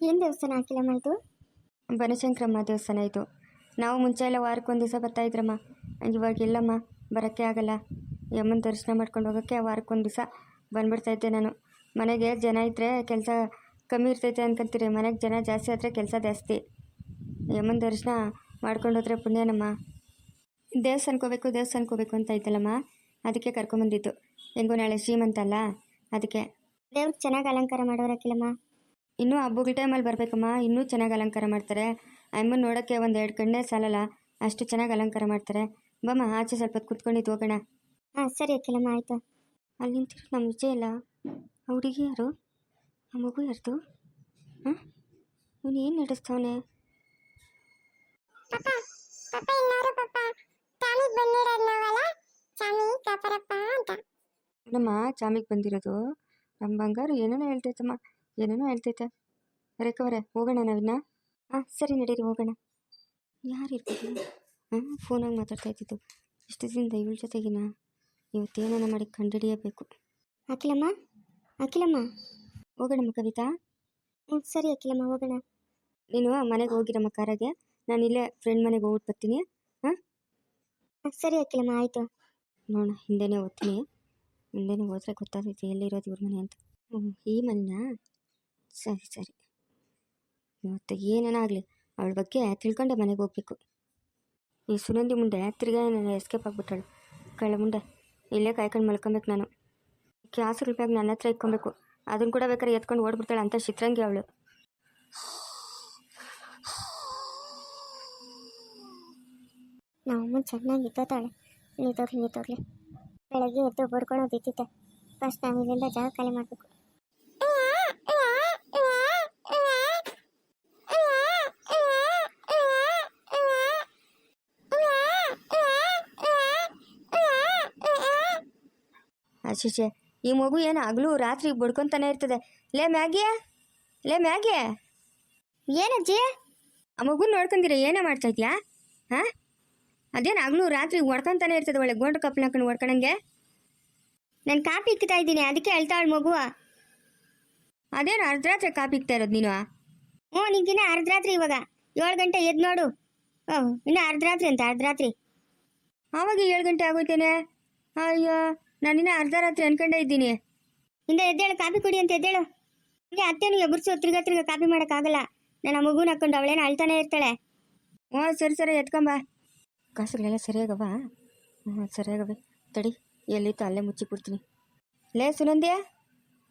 ಏನು ದೇವಸ್ಥಾನ ಹಾಕಿಲ್ಲಮ್ಮ ಇದು? ಬನಶಂಕರಮ್ಮ ದೇವಸ್ಥಾನ ಇದು. ನಾವು ಮುಂಚೆ ಎಲ್ಲ ವಾರಕ್ಕೊಂದು ದಿವಸ ಬರ್ತಾಯಿದ್ರಮ್ಮ. ಇವಾಗ ಇಲ್ಲಮ್ಮ, ಬರೋಕ್ಕೆ ಆಗಲ್ಲ. ಯಮ್ಮನ ದರ್ಶನ ಮಾಡ್ಕೊಂಡು ಹೋಗೋಕ್ಕೆ ವಾರಕ್ಕೊಂದು ದಿವಸ ಬಂದುಬಿಡ್ತಾಯಿದ್ದೆ ನಾನು. ಮನೆಗೆ ಜನ ಇದ್ದರೆ ಕೆಲಸ ಕಮ್ಮಿ ಇರ್ತೈತೆ ಅನ್ಕೊಂತೀರಿ, ಮನೆಗೆ ಜನ ಜಾಸ್ತಿ ಆದರೆ ಕೆಲಸ ಜಾಸ್ತಿ. ಯಮ್ಮನ ದರ್ಶನ ಮಾಡ್ಕೊಂಡು ಹೋದ್ರೆ ಪುಣ್ಯನಮ್ಮ. ದೇವಸ್ಥಾನಕ್ಕೆ ಹೋಗ್ಬೇಕು ಅಂತ ಇದ್ದಲ್ಲಮ್ಮ, ಅದಕ್ಕೆ ಕರ್ಕೊಂಬಂದಿದ್ದು. ಹೆಂಗೋ ನಾಳೆ ಶ್ರೀಮಂತ ಅಲ್ಲ, ಅದಕ್ಕೆ. ದೇವ್ರಿಗೆ ಚೆನ್ನಾಗಿ ಅಲಂಕಾರ ಮಾಡೋರಾಕಿಲ್ಲಮ್ಮ? ಇನ್ನೂ ಹಬ್ಬಗಳ ಟೈಮಲ್ಲಿ ಬರಬೇಕಮ್ಮ, ಇನ್ನೂ ಚೆನ್ನಾಗಿ ಅಲಂಕಾರ ಮಾಡ್ತಾರೆ. ಅಮ್ಮನ ನೋಡೋಕ್ಕೆ ಒಂದು 2 ಕಣ್ಣೇ ಸಾಲಲ್ಲ, ಅಷ್ಟು ಚೆನ್ನಾಗಿ ಅಲಂಕಾರ ಮಾಡ್ತಾರೆ. ಬಮ್ಮ, ಆಚೆ ಸ್ವಲ್ಪ ಹೊತ್ತು ಕುತ್ಕೊಂಡಿದ್ದು ಹೋಗೋಣ. ಹಾಂ ಸರಿ ಅಕ್ಕಿಲ್ಲಮ್ಮ, ಆಯಿತು. ಅಲ್ಲಿ ನಿಂತಿರು ನಮ್ಮ ವಿಜಯ ಇಲ್ಲ. ಆ ಹುಡುಗಿ ಯಾರು? ಆ ಮಗು ಯಾರ್ದು? ಹಾಂ, ಇವನು ಏನು ನಡೆಸ್ತವನೆ? ನಮ್ಮ ಚಾಮಿಗೆ ಬಂದಿರೋದು ನಮ್ಮ ಬಂಗಾರು ಏನೇನೋ ಹೇಳ್ತೈತಮ್ಮ, ಏನೇನೋ ಹೇಳ್ತೈತೆ. ರೇಖವರೇ, ಹೋಗೋಣ ನಾವಿನ್ನ? ಹಾಂ ಸರಿ, ನಡೀರಿ ಹೋಗೋಣ. ಯಾರಿರ್ಬೋದು? ಹಾಂ, ಫೋನಾಗಿ ಮಾತಾಡ್ತಾ ಇದ್ದಿದ್ದು ಇಷ್ಟು ದಿನದಿಂದ ಇವಳ ಜೊತೆಗಿನ. ಇವತ್ತೇನ ಮಾಡಿ ಕಂಡುಹಿಡಿಯಬೇಕು. ಅಖಿಲಮ್ಮ ಹೋಗೋಣಮ್ಮ ಕವಿತಾ. ಹ್ಞೂ ಸರಿ ಅಖಿಲಮ್ಮ, ಹೋಗೋಣ. ನೀನು ಮನೆಗೆ ಹೋಗಿರಮ್ಮ ಕಾರಾಗೆ, ನಾನು ಇಲ್ಲೇ ಫ್ರೆಂಡ್ ಮನೆಗೆ ಹೋಗ್ಬಿಟ್ಟು ಬರ್ತೀನಿ. ಹಾಂ ಸರಿ ಅಖಿಲಮ್ಮ, ಆಯಿತು. ನೋಡೋಣ, ಹಿಂದೆನೇ ಓದ್ತೀನಿ. ಹಿಂದೆನೇ ಹೋದ್ರೆ ಗೊತ್ತಾಗ್ತೈತೆ ಎಲ್ಲಿರೋದು ಇವ್ರ ಮನೆ ಅಂತ. ಈ ಮನೆನಾ? ಸರಿ ಸರಿ, ಇವತ್ತು ಏನೇನಾಗಲಿ ಅವಳ ಬಗ್ಗೆ ತಿಳ್ಕೊಂಡೆ ಮನೆಗೆ ಹೋಗ್ಬೇಕು. ಈ ಸುನಂದಿ ಮುಂದೆ ತಿರ್ಗಾ ನಾನು ಎಸ್ಕೇಪ್ ಆಗಿಬಿಟ್ಟಾಳು. ಕಳ್ಳ ಮುಂದೆ ಇಲ್ಲೇ ಕಾಯ್ಕೊಂಡು ಮಲ್ಕೊಬೇಕು ನಾನು. ₹10 ಬ್ಯಾಗ್ ನನ್ನ ಹತ್ರ ಇಟ್ಕೊಬೇಕು. ಅದನ್ನು ಕೂಡ ಬೇಕಾದ್ರೆ ಎತ್ಕೊಂಡು ಓಡ್ಬಿಡ್ತಾಳೆ ಅಂತ ಚಿತ್ರಂಗಿ ಅವಳು. ನಮ್ಮಮ್ಮ ಚೆನ್ನಾಗಿ ನಿಂತೋತಾಳೆ. ನಿಂತೋಗ್ಲಿ. ಬೆಳಗ್ಗೆ ಎದ್ದು ಬಡ್ಕೊಳೋದು ಇದ್ದಿತ್ತೆ. ಫಸ್ಟ್ ನಾವು ಇಲ್ಲಿಂದ ಜಾಗ ಖಾಲಿ ಮಾಡಬೇಕು. ಆಶೀಶೆ, ಈ ಮಗು ಏನು ಹಗಲು ರಾತ್ರಿ ಬಡ್ಕೊತಾನೆ ಇರ್ತದೆ. ಲೇ ಮ್ಯಾಗಿ ಏನಜ್ಜಿ? ಆ ಮಗು ನೋಡ್ಕೊಂತೀರ ಏನೇ ಮಾಡ್ತಾ ಇದೆಯಾ? ಹಾಂ, ಅದೇನು ಹಗಲು ರಾತ್ರಿ ಹೊಡ್ಕೊತಾನೆ ಇರ್ತದೆ, ಒಳ್ಳೆ ಗೋಂಡು ಕಪ್ಪನ ಹಾಕೊಂಡು ಹೊಡ್ಕೊಳಂಗೆ. ನಾನು ಕಾಪಿ ಇಕ್ತಾ ಇದ್ದೀನಿ, ಅದಕ್ಕೆ ಹೇಳ್ತಾವಳು ಮಗು. ಅದೇನು ಅರ್ಧರಾತ್ರಿ ಕಾಪಿ ಇಕ್ತಾ ಇರೋದು ನೀನು? ಹ್ಞೂ, ನಿಂಗಿನ್ನ ಅರ್ಧರಾತ್ರಿ. ಇವಾಗ 7 ಗಂಟೆ ಎದ್ದು ನೋಡು. ಇನ್ನು ಅರ್ಧರಾತ್ರಿ ಅಂತ, ಅರ್ಧರಾತ್ರಿ. ಆವಾಗ 7 ಗಂಟೆ ಆಗೋಯ್ತೇನೆ. ಅಯ್ಯೋ, ನಾನಿನ್ನ ಅರ್ಧ ರಾತ್ರಿ ಅನ್ಕೊಂಡೇ ಇದ್ದೀನಿ. ಇಂದ ಎದ್ದೇಳು, ಕಾಪಿ ಕುಡಿ ಅಂತ ಎದ್ದೇಳು. ಹಂಗೆ ಅತ್ತೇನು ಎಬ್ಬರಿಸು, ತಿರ್ಗಾ ಕಾಪಿ ಮಾಡೋಕ್ಕಾಗಲ್ಲ. ನಾನು ಆ ಮಗುನ ಹಾಕೊಂಡು ಅವಳೇನು ಅಳ್ತಾನೆ ಇರ್ತಾಳೆ. ಹ್ಞೂ ಸರಿ ಎತ್ಕೊಂಬ. ಕಾಸುಗಳೆಲ್ಲ ಸರಿಯಾಗವ? ಹ್ಞೂ ಸರಿಯಾಗವೆ. ತಡಿ, ಎಲ್ಲಿತ್ತು ಅಲ್ಲೇ ಮುಚ್ಚಿಬಿಡ್ತೀನಿ. ಲೇ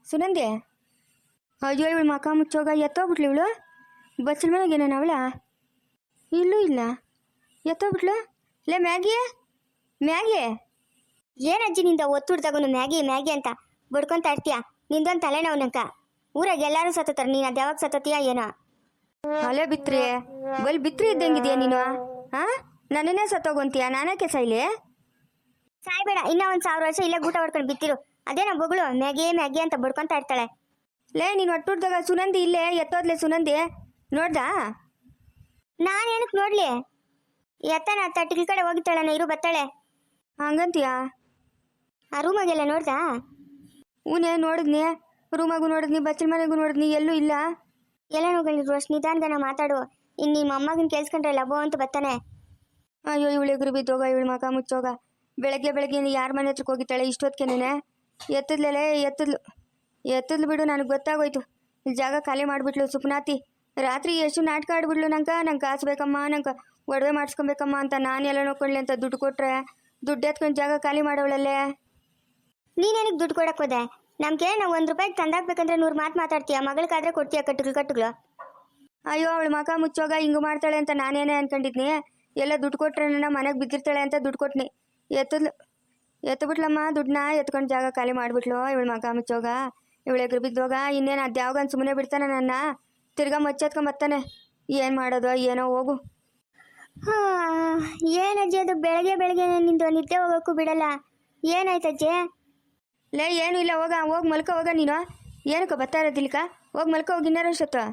ಸುನಂದಿ, ಅಯ್ಯೋ ಇವಳು ಮಕ ಮುಚ್ಚೋಗ ಎತ್ತೋಗ್ಬಿಟ್ಲು ಇವಳು. ಬಚ್ಚಲ ಮನೆಗೆ ಏನೇನು ಅವಳ? ಇಲ್ಲೂ ಇಲ್ಲ, ಎತ್ತೋಗ್ಬಿಟ್ಲು. ಲೇ ಮ್ಯಾಗಿ ಏನಜ್ಜಿ ನಿಂದ ಒತ್ತುಡ್ದಾಗನು ಮ್ಯಾಗಿ ಅಂತ ಬಡ್ಕೊಂತ ಇರ್ತೀಯ? ನಿಂದೊಂದು ತಲೆನೋವು ನಂಕ. ಊರಾಗ ಎಲ್ಲರೂ ಸತ್ತೋತಾರ, ನೀನು ಅದು ಯಾವಾಗ ಸತ್ತೋತೀಯ ಏನೋ? ಅಲೆ ಬಿತ್ರಿ ಇದ್ದಂಗಿದೆಯಾ ನೀನು? ಹಾಂ, ನನ್ನೇ ಸತ್ತೋಗಂತೀಯ? ನಾನಕ್ಕೆ ಸಾಯ್ಲಿ? ಸಾಯ್ಬೇಡ, ಇನ್ನೂ 1000 ವರ್ಷ ಇಲ್ಲೇ ಗೂಟ ಹೊಡ್ಕೊಂಡು ಬಿತ್ತಿರು. ಅದೇನೋ ಬೊಗಳು ಮ್ಯಾಗಿ ಅಂತ ಬಡ್ಕೊಂತ ಇರ್ತಾಳೆ. ಲೇ, ನೀನು ಒಟ್ಟುಡ್ದಾಗ ಸುನಂದಿ ಇಲ್ಲೇ ಎತ್ತೋದ್ಲೆ ಸುನಂದಿ ನೋಡ್ದಾ? ನಾನೇನಕ್ಕೆ ನೋಡ್ಲಿ? ಎತ್ತನ ತಟ್ಟಿಗೆ ಕಡೆ ಹೋಗಿತ್ತಾಳೆ, ಇರು ಬತ್ತಾಳೆ. ಹಂಗಂತೀಯಾ? ಆ ರೂಮಾಗೆಲ್ಲ ನೋಡ್ದಾ? ಹೂನೇ ನೋಡಿದ್ನಿ, ರೂಮಾಗೂ ನೋಡಿದ್ನಿ, ಬಚ್ಚಲ ಮನೆಗೂ ನೋಡಿದ್ನಿ, ಎಲ್ಲೂ ಇಲ್ಲ. ಎಲ್ಲ ನೋಡಿದ್ರು ಅಷ್ಟು ನಿಧಾನಗನ ಮಾತಾಡು. ಇನ್ನು ನಿಮ್ಮ ಅಮ್ಮಗನ ಕೇಳಿಸ್ಕೊಂಡ್ರೆ ಲಬೋ ಅಂತ ಬರ್ತಾನೆ. ಅಯ್ಯೋ ಇವಳಿಗ್ರು ಬಿದ್ದೋಗ, ಇವಳು ಮಕ ಮುಚ್ಚೋಗ. ಬೆಳಗ್ಗೆ ಯಾರ ಮನೆ ಹತ್ರಕ್ಕೆ ಹೋಗಿತ್ತಾಳೆ ಇಷ್ಟೊತ್ತಿಗೆನೇ? ಎತ್ತದ್ಲು ಬಿಡು, ನನಗೆ ಗೊತ್ತಾಗೋಯ್ತು. ಇಲ್ಲಿ ಜಾಗ ಖಾಲಿ ಮಾಡಿಬಿಟ್ಲು ಸುಪ್ನಾತಿ. ರಾತ್ರಿ ಎಷ್ಟು ನಾಟಕ ಆಡ್ಬಿಡ್ಲು. ನಂಗೆ ಕಾಸು ಬೇಕಮ್ಮ, ನಂಗೆ ಒಡವೆ ಮಾಡಿಸ್ಕೊಬೇಕಮ್ಮ ಅಂತ. ನಾನು ಎಲ್ಲ ನೋಡ್ಕೊಳ್ಳಿ ಅಂತ ದುಡ್ಡು ಕೊಟ್ರೆ ದುಡ್ಡು ಎತ್ಕೊಂಡು ಜಾಗ ಖಾಲಿ ಮಾಡೋಳಲ್ಲೇ. ನೀನೇನಕ್ಕೆ ದುಡ್ಡು ಕೊಡಕ್ಕೆ ಹೋದೆ? ನಮ್ಗೆ ನಾವು ₹1 ತಂದಾಕ್ಬೇಕಂದ್ರೆ 100 ಮಾತು ಮಾತಾಡ್ತೀಯ. ಮಗಳಕ್ಕಾದ್ರೆ ಕೊಡ್ತೀಯ ಕಟ್ಟುಗಳು. ಅಯ್ಯೋ ಅವಳು ಮಕ ಮುಚ್ಚೋಗ ಹಿಂಗೆ ಮಾಡ್ತಾಳೆ ಅಂತ ನಾನೇನೇ ಅನ್ಕೊಂಡಿದ್ನಿ. ಎಲ್ಲ ದುಡ್ಡು ಕೊಟ್ರೆ ನನ್ನ ಮನೆಗೆ ಬಿದ್ದಿರ್ತಾಳೆ ಅಂತ ದುಡ್ಡು ಕೊಟ್ನಿ. ಎತ್ತುಬಿಟ್ಲಮ್ಮ ದುಡ್ಡನ್ನ, ಎತ್ಕೊಂಡು ಜಾಗ ಖಾಲಿ ಮಾಡಿಬಿಟ್ಲು. ಇವಳು ಮಕ ಮುಚ್ಚೋಗ, ಇವಳೆಗ್ರು ಬಿದ್ದೋಗ. ಇನ್ನೇನು ಅದು ಯಾವಾಗನ್ ಸುಮ್ಮನೆ ಬಿಡ್ತಾನೆ ನನ್ನ? ತಿರ್ಗಾ ಮಚ್ಚೆತ್ಕೊಂಬರ್ತಾನೆ. ಏನು ಮಾಡೋದು ಏನೋ, ಹೋಗು. ಏನಜ್ಜಿ ಅದು ಬೆಳಗ್ಗೆ ನಿಂದು ನಿದ್ದೆ ಹೋಗೋಕ್ಕೂ ಬಿಡಲ್ಲ. ಏನಾಯ್ತಜ್ಜಿ? ಲೇ ಏನೂ ಇಲ್ಲ, ಹೋಗಿ ಮಲ್ಕೋ ಹೋಗ. ನೀನು ಏನಕ್ಕ ಬರ್ತಾ ಇರೋದಿಲ್ಕ? ಹೋಗಿ ಮಲ್ಕೋ ಹೋಗಿ, ಇನ್ನರಷ್ಟೊತ್ತು.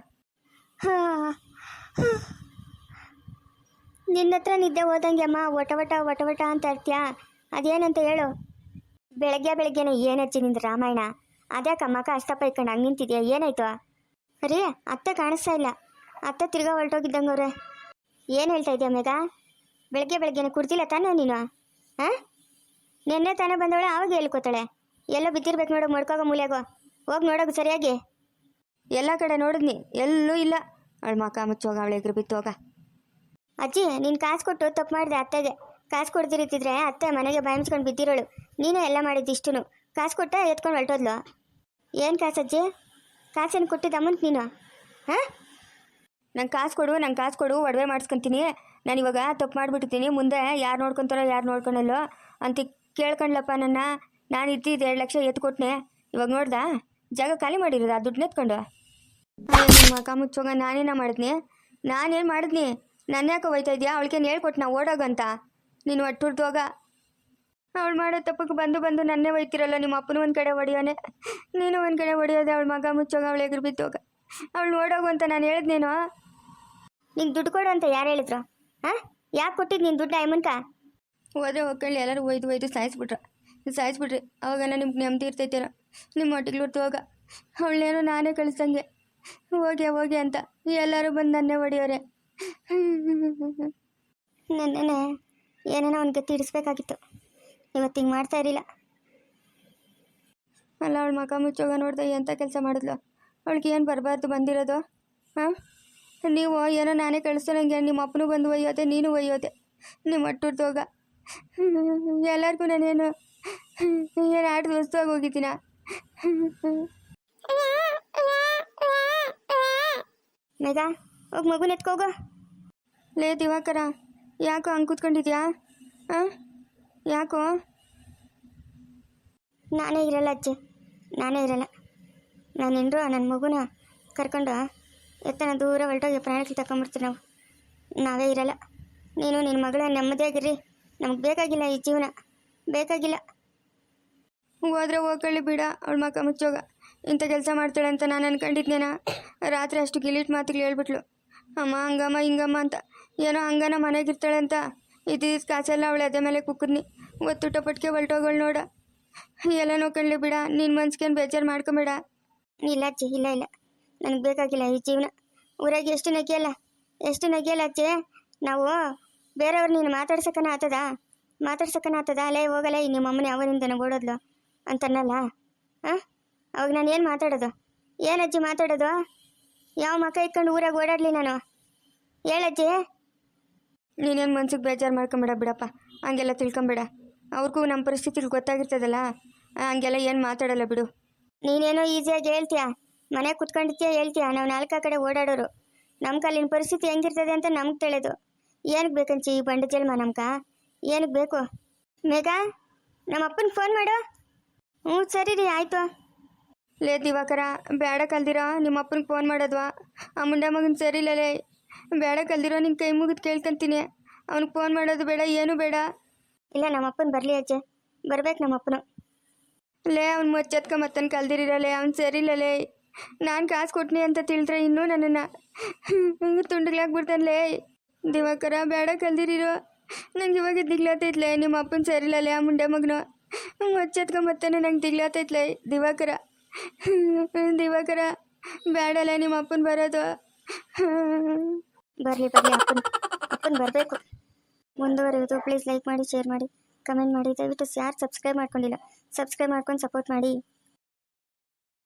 ನಿನ್ನ ಹತ್ರ ನಿದ್ದೆ ಹೋದಂಗೆ ಅಮ್ಮ ವಟ ಅಂತ ಇರ್ತೀಯ. ಅದೇನಂತ ಹೇಳು. ಬೆಳಗ್ಗೆನೇ ಏನಜ್ಜಿ ನಿಂದು ರಾಮಾಯಣ? ಅದ್ಯಾಕ ಮಕ ಅಷ್ಟಪ್ಪ ಇಟ್ಕೊಂಡು ಹಂಗೆ ನಿಂತಿದ್ಯಾ? ಏನಾಯ್ತು? ರೀ ಅತ್ತೆ ಕಾಣಿಸ್ತಾ ಇಲ್ಲ. ಅತ್ತೆ ತಿರ್ಗಾ ಹೊರಟೋಗಿದ್ದಂಗೆ ಅವ್ರೆ. ಏನು ಹೇಳ್ತಾ ಇದೆಯಾ ಮೇಘ? ಬೆಳಗ್ಗೆ ಬೆಳಗ್ಗೆನೆ ಕುಡ್ತಿಲ್ಲ ತಾನೇ ನೀನು? ಹಾಂ, ನಿನ್ನೆ ತಾನೇ ಬಂದವಳೆ, ಆವಾಗ ಹೇಳ್ಕೊತಾಳೆ. ಎಲ್ಲೋ ಬಿದ್ದಿರ್ಬೇಕು ನೋಡು, ಮಡ್ಕೋಗೋ ಮೂಲೆಗೋ. ಹೋಗಿ ನೋಡೋದು ಸರಿಯಾಗಿ. ಎಲ್ಲ ಕಡೆ ನೋಡಿದ್ನಿ, ಎಲ್ಲೂ ಇಲ್ಲ. ಅವಳು ಮಕ ಮುಚ್ಚೋಗ, ಅವಳು ಎಗ್ರು ಬಿತ್ತೋಗ. ಅಜ್ಜಿ ನೀನು ಕಾಸು ಕೊಟ್ಟು ತಪ್ಪು ಮಾಡಿದೆ ಅತ್ತೆಗೆ. ಕಾಸು ಕೊಡ್ದಿರಿತಿದ್ರೆ ಅತ್ತೆ ಮನೆಗೆ ಬಾಯಿ ಮುಚ್ಕೊಂಡು ಬಿದ್ದಿರೋಳು. ನೀನೇ ಎಲ್ಲ ಮಾಡಿದ್ದು ಇಷ್ಟೂ. ಕಾಸು ಕೊಟ್ಟ ಎತ್ಕೊಂಡು ಹೊರಟೋದ್ಲು. ಏನು ಕಾಸು ಅಜ್ಜಿ? ಕಾಸೇನು ಕೊಟ್ಟಿದ್ದ ಅಮ್ಮಂತ ನೀನು? ಹಾಂ, ನಂಗೆ ಕಾಸು ಕೊಡು, ನಂಗೆ ಕಾಸು ಕೊಡು, ಒಡವೆ ಮಾಡಿಸ್ಕೊತೀನಿ. ನಾನು ಇವಾಗ ತಪ್ಪು ಮಾಡಿಬಿಟ್ಟಿದ್ದೀನಿ. ಮುಂದೆ ಯಾರು ನೋಡ್ಕೊತಾರೋ ಯಾರು ನೋಡ್ಕೊಳಲ್ಲೋ ಅಂತ ಕೇಳ್ಕೊಂಡ್ಲಪ್ಪ ನನ್ನ. ನಾನು ಇದ್ದಿದ್ದು 2 ಲಕ್ಷ ಎತ್ಕೊಟ್ನೆ. ಇವಾಗ ನೋಡ್ದಾ ಜಾಗ ಖಾಲಿ ಮಾಡಿರೋದು, ಆ ದುಡ್ಡು ಎತ್ಕೊಂಡು. ಮಕ ಮುಚ್ಚೋಗ, ನಾನೇನ ಮಾಡಿದ್ನಿ? ನಾನೇನು ಮಾಡಿದ್ನಿ? ನನ್ನ ಯಾಕೆ ಹೋಯ್ತಾ ಇದೆಯಾ? ಅವಳಿಗೇನು ಹೇಳ್ಕೊಟ್ಟು ನಾ ಓಡೋಗಂತ? ನೀನು ಒಟ್ಟುರ್ದೋಗ. ಅವಳು ಮಾಡೋ ತಪ್ಪಕ್ಕೆ ಬಂದು ಬಂದು ನನ್ನೇ ಒಯ್ತಿರಲ್ಲ. ನಿಮ್ಮ ಅಪ್ಪನೂ ಒಂದು ಕಡೆ ಹೊಡಿಯೋನೆ, ನೀನು ಒಂದು ಕಡೆ ಹೊಡಿಯೋದೆ. ಅವಳು ಮಗ ಮುಚ್ಚೋಗ, ಅವಳು ಎಗ್ರು ಬಿತ್ತೋಗ. ಅವಳು ಓಡೋಗು ಅಂತ ನಾನು ಹೇಳಿದ್ನೇನೋ? ನಿಂಗೆ ದುಡ್ಡು ಕೊಡು ಅಂತ ಯಾರು ಹೇಳಿದ್ರು? ಹಾಂ, ಯಾಕೆ ಕೊಟ್ಟಿದ್ದು ನೀನು ದುಡ್ಡು ಅಮ್ಮನ್ಕ? ಹೋದ್ರೆ ಹೋಗ್ಕೊಳ್ಳಿ, ಎಲ್ಲರೂ ಒಯ್ದು ಸಾಯಿಸ್ಬಿಟ್ರಿ. ಅವಾಗ ನಿಮ್ಗೆ ನೆಮ್ಮದಿ ಇರ್ತೈತೇನೋ. ನಿಮ್ಮ ಹೊಟ್ಟಿಗೆ ಹೋಗ. ಅವಳೇನೋ ನಾನೇ ಕಳಿಸ್ದಂಗೆ ಹೋಗಿ ಅಂತ ಎಲ್ಲರೂ ಬಂದು ನನ್ನೇ ಹೊಡಿಯೋರೆ. ನೆನ್ನೆ ಏನೇನೋ ಅವನಿಗೆ ತೀರಿಸ್ಬೇಕಾಗಿತ್ತು. ಇವತ್ತು ಹಿಂಗೆ ಮಾಡ್ತಾ ಇರಲಿಲ್ಲ. ಅಲ್ಲ, ಅವಳು ಮಕ ಮುಚ್ಚೋಗ ನೋಡ್ದೆ ಎಂಥ ಕೆಲಸ ಮಾಡಿದ್ಲು. ಅವಳಿಗೆ ಏನು ಬರಬಾರ್ದು ಬಂದಿರೋದು? ಹಾಂ, ನೀವು ಏನೋ ನಾನೇ ಕಳಿಸ್ದೆ ನನಗೆ. ನಿಮ್ಮ ಅಪ್ಪನೂ ಬಂದು ಒಯ್ಯೋದೆ, ನೀನು ಒಯ್ಯೋದೆ. ನಿಮ್ಮ ಒಟ್ಟುರ್ದೋಗ. ಎಲ್ಲರಿಗೂ ನಾನೇನು ಆಟ ದೋಸ್ತವಾಗಿ ಹೋಗಿದ್ದೀನ? ಮೇಘ, ಹೋಗಿ ಮಗುನ ಎತ್ಕೋಗೋ. ಲೇ ದಿವಾಕರ, ಯಾಕೋ ಹಂಗೆ ಕೂತ್ಕೊಂಡಿದ್ಯಾ? ಹಾಂ, ಯಾಕೋ? ನಾನೇ ಇರಲ್ಲ ಅಜ್ಜಿ, ನಾನೇ ಇರಲ್ಲ. ನಾನೆಂದ್ರು ನನ್ನ ಮಗುನ ಕರ್ಕೊಂಡು ಎತ್ತನ ದೂರ ಹೊರಟೋಗಿ ಪ್ರಾಣಕ್ಕೆ ತಗೊಂಬಿಡ್ತೀವಿ ನಾವು. ನಾವೇ ಇರಲ್ಲ. ನೀನು ನಿನ್ನ ಮಗಳ ನೆಮ್ಮದಿಯಾಗಿರ್ರಿ. ನಮಗೆ ಬೇಕಾಗಿಲ್ಲ ಈ ಜೀವನ, ಬೇಕಾಗಿಲ್ಲ. ಹೋದ್ರೆ ಹೋಗ್ಕೊಳ್ಳಿ ಬಿಡ. ಅವಳು ಮಕ ಮುಚ್ಚೋಗ ಇಂಥ ಕೆಲಸ ಮಾಡ್ತಾಳೆ ಅಂತ ನಾನು ಅನ್ಕೊಂಡಿದ್ನೇನ? ರಾತ್ರಿ ಅಷ್ಟು ಗಿಲೀಟ್ ಮಾತುಗಳು ಹೇಳ್ಬಿಟ್ಲು. ಅಮ್ಮ ಹಂಗಮ್ಮ ಹಿಂಗಮ್ಮ ಅಂತ. ಏನೋ ಹಂಗನ ಮನೆಗಿರ್ತಾಳೆ ಅಂತ ಇದ್ದಿದ್ದು ಕಾಸೆಲ್ಲ ಅವಳು ಅದೇ ಮೇಲೆ ಕುಕ್ಕದ್ನಿ. ಒತ್ತುಟ ಪಟ್ಟಿಗೆ ಹೊಲ್ಟೋಗಳು ನೋಡ. ಎಲ್ಲ ನೋಡ್ಕೊಳ್ಳಿ ಬಿಡ. ನಿನ್ನ ಮನ್ಸಿಗೇನು ಬೇಜಾರು ಮಾಡ್ಕೊಂಬೇಡ. ಇಲ್ಲ ಅಜ್ಜಿ, ಇಲ್ಲ ಇಲ್ಲ, ನನಗೆ ಬೇಕಾಗಿಲ್ಲ ಈ ಜೀವನ. ಊರಾಗೆ ಎಷ್ಟು ನಗಿಯಲ್ಲ ಅಜ್ಜಿ. ನಾವು ಬೇರೆಯವ್ರು ನೀನು ಮಾತಾಡ್ಸಕ್ಕನ ಆತದ ಅಲ್ಲೇ ಹೋಗಲ್ಲ. ನಿಮ್ಮ ಅಮ್ಮನ ಯಾವನಿಂದ ನನಗೆ ಓಡೋದ್ಲು ಅಂತನ್ನಲ್ಲ. ಹಾಂ, ಅವಾಗ ನಾನು ಏನು ಮಾತಾಡೋದು? ಏನು ಅಜ್ಜಿ ಮಾತಾಡೋದು? ಯಾವ ಮಕ್ಕ ಇಟ್ಕೊಂಡು ಊರಾಗ ಓಡಾಡಲಿ ನಾನು? ಹೇಳಜ್ಜಿ. ನೀನೇನು ಮನ್ಸಿಗೆ ಬೇಜಾರು ಮಾಡ್ಕೊಂಬೇಡ ಬಿಡಪ್ಪ. ಹಂಗೆಲ್ಲ ತಿಳ್ಕೊಂಬೇಡ. ಅವ್ರಿಗೂ ನಮ್ಮ ಪರಿಸ್ಥಿತಿಲಿ ಗೊತ್ತಾಗಿರ್ತದಲ್ಲ, ಹಂಗೆಲ್ಲ ಏನು ಮಾತಾಡಲ್ಲ ಬಿಡು. ನೀನೇನೋ ಈಸಿಯಾಗಿ ಹೇಳ್ತೀಯಾ, ಮನೆ ಕುತ್ಕೊಂಡಿರ್ತೀಯ ಹೇಳ್ತೀಯಾ. ನಾವು 4 ಕಡೆ ಓಡಾಡೋರು. ನಮ್ಮ ಕಾಲಿನ ಪರಿಸ್ಥಿತಿ ಹೆಂಗಿರ್ತದೆ ಅಂತ ನಮ್ಗೆ ತಿಳಿದು. ಏನಕ್ಕೆ ಬೇಕಂಚಿ ಈ ಬಂಡ ಜನ್ಮ ನಮ್ಗ? ಏನಕ್ಕೆ ಬೇಕು? ಮೇಘ, ನಮ್ಮ ಅಪ್ಪನಿಗೆ ಫೋನ್ ಮಾಡು. ಹ್ಞೂ ಸರಿ ರೀ, ಆಯಿತು. ಲೇ ದಿವಾಕರ, ಬೇಡ ಕಲ್ದಿರೋ ನಿಮ್ಮ ಅಪ್ಪನಿಗೆ ಫೋನ್ ಮಾಡೋದ್ವಾ? ಆ ಮುಂಡೆ ಮಗನ ಸರಿ ಇಲ್ಲಲೇ. ಬೇಡ ಕಲ್ದಿರೋ, ನಿನ್ನ ಕೈ ಮುಗಿದು ಕೇಳ್ಕೊಂತೀನಿ. ಅವ್ನಿಗೆ ಫೋನ್ ಮಾಡೋದು ಬೇಡ, ಏನೂ ಬೇಡ. ಇಲ್ಲ, ನಮ್ಮ ಅಪ್ಪನ ಬರಲಿ ಅಜ್ಜಿ, ಬರ್ಬೇಕು ನಮ್ಮ ಅಪ್ಪನು. ಲೇ, ಅವ್ನು ಮಚ್ಚತ್ಕ ಮತ್ತನ್ ಕಲ್ದಿರಲೇ, ಅವ್ನು ಸರಿ ಇಲ್ಲಲೇ. ನಾನು ಕಾಸು ಕೊಟ್ನಿ ಅಂತ ತಿಳಿದ್ರೆ ಇನ್ನೂ ನನ್ನನ್ನು ತುಂಡುಗ್ಲಾಗ್ಬಿಡ್ತಾನಲೇ. ದಿವಾಕರ, ಬೇಡ ಕಲ್ದಿರಿರೋ. ನಂಗೆ ಇವಾಗ ದಿಗ್ಲಾತೈತ್ಲೆ. ನಿಮ್ಮ ಅಪ್ಪನ ಸರಿ ಇಲ್ಲಲೇ, ಆ ಮುಂಡೆ ಮಗನು ಮಚ್ಚತ್ಕ ಮತ್ತನೇ ನಂಗೆ ದಿಗ್ಲಾತೈತ್ಲೆ. ದಿವಾಕರ ಬೇಡಲ್ಲ ನಿಮ್ಮ ಅಪ್ಪನ ಬರೋದು. ಬರಲಿ ಅಪ್ಪನ ಬರಬೇಕು. ಮುಂದುವರೆಯೋದು. ಪ್ಲೀಸ್ ಲೈಕ್ ಮಾಡಿ, ಶೇರ್ ಮಾಡಿ, ಕಮೆಂಟ್ ಮಾಡಿ. ದಯವಿಟ್ಟು ಯಾರು ಸಬ್ಸ್ಕ್ರೈಬ್ ಮಾಡ್ಕೊಂಡಿಲ್ಲ, ಸಬ್ಸ್ಕ್ರೈಬ್ ಮಾಡ್ಕೊಂಡು ಸಪೋರ್ಟ್ ಮಾಡಿ.